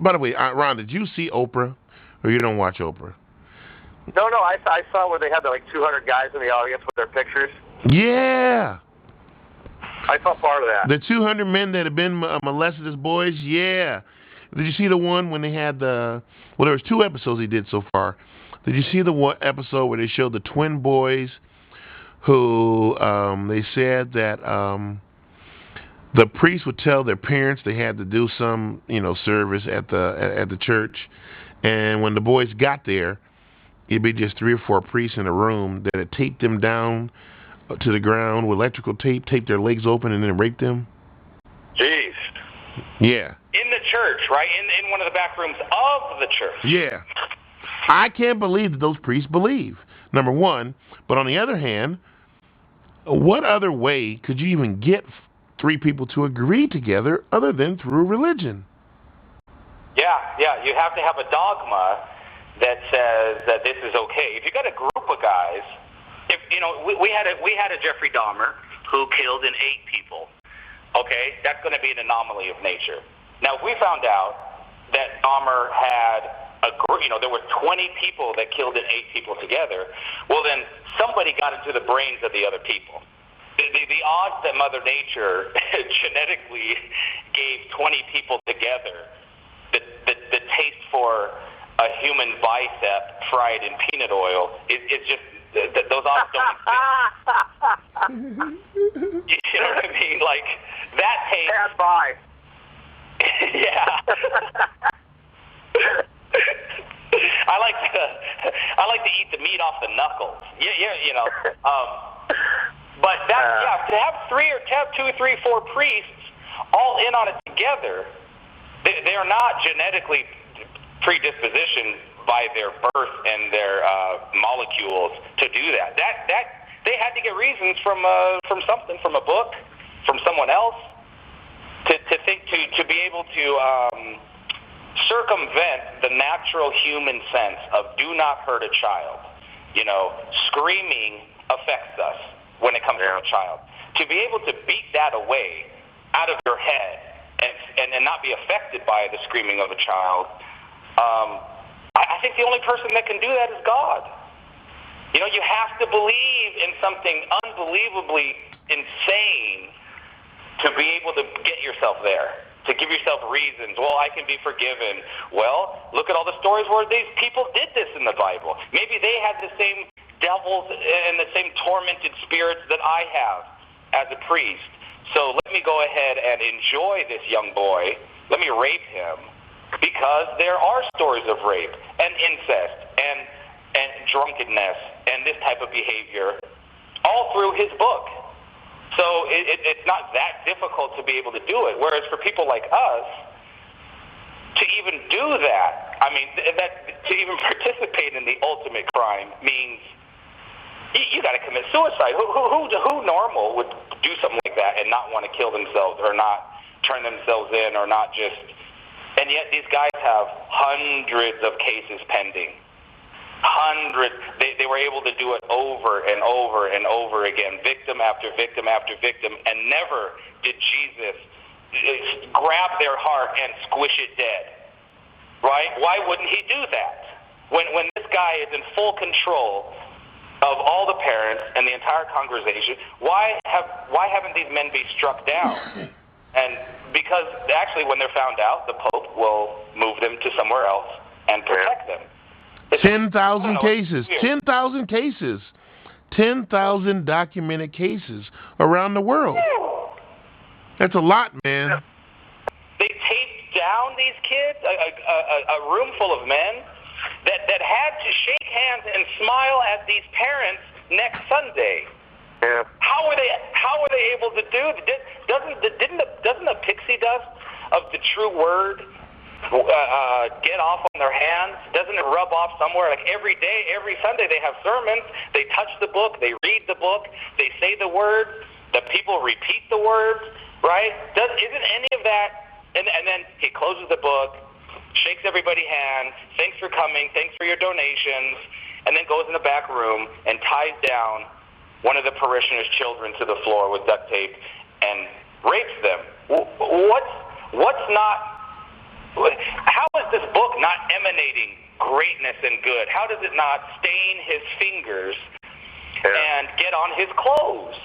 By the way, Ron, did you see Oprah, or you don't watch Oprah? No, I saw where they had like 200 guys in the audience with their pictures. Yeah. I saw part of that. The 200 men that have been molested as boys, yeah. Did you see the one when they had there was 2 episodes he did so far. Did you see the one episode where they showed the twin boys who they said that the priest would tell their parents they had to do some, service at the church, and when the boys got there, it'd be just 3 or 4 priests in a room that had taped them down to the ground with electrical tape, taped their legs open, and then raped them. Jeez. Yeah. In the church, right? In one of the back rooms of the church. Yeah. I can't believe that those priests believe, number one. But on the other hand, what other way could you even get 3 people to agree together other than through religion? Yeah. You have to have a dogma that says that this is okay. If you got a group of guys, we had a Jeffrey Dahmer who killed and ate people. Okay, that's going to be an anomaly of nature. Now, if we found out that Dahmer had a group, there were 20 people that killed and ate people together, well, then somebody got into the brains of the other people. The odds that Mother Nature genetically gave 20 people together the taste for a human bicep fried in peanut oil is just, those odds don't exist. You know what I mean? Like, that taste. Bad buy. Yeah. I like to eat the meat off the knuckles. But to have 2, 3, 4 priests all in on it together, they are not genetically predispositioned by their birth and their molecules to do that. That they had to get reasons from something, from a book, from someone else, to be able to circumvent the natural human sense of do not hurt a child. Screaming affects us when it comes to a child. To be able to beat that away out of your head and not be affected by the screaming of a child, I think the only person that can do that is God. You have to believe in something unbelievably insane to be able to get yourself there, to give yourself reasons. Well, I can be forgiven. Well, look at all the stories where these people did this in the Bible. Maybe they had the same devils and the same tormented spirits that I have as a priest. So let me go ahead and enjoy this young boy. Let me rape him, because there are stories of rape and incest and drunkenness and this type of behavior all through his book. So it's not that difficult to be able to do it. Whereas for people like us, to even do that, to even participate in the ultimate crime means you got to commit suicide. Who normal would do something like that and not want to kill themselves or not turn themselves in or not just? And yet these guys have hundreds of cases pending. Hundreds. They were able to do it over and over and over again, victim after victim after victim, and never did Jesus grab their heart and squish it dead. Right? Why wouldn't he do that? When this guy is in full control of all the parents and the entire congregation, why haven't these men been struck down? And because actually when they're found out, the Pope will move them to somewhere else and protect them. 10,000 cases. 10,000 cases. 10,000 documented cases around the world. That's a lot, man. They taped down these kids, a room full of men that had to shake hands and smile at these parents next Sunday. Yeah. How are they able to do? Doesn't the pixie dust of the true word get off on their hands? Doesn't it rub off somewhere? Like every day, every Sunday, they have sermons. They touch the book. They read the book. They say the words. The people repeat the words. Right? Isn't any of that? And then he closes the book, shakes everybody's hand. Thanks for coming. Thanks for your donations. And then goes in the back room and ties down one of the parishioners' children to the floor with duct tape and rapes them. What's not? How this book not emanating greatness and good? How does it not stain his fingers and get on his clothes?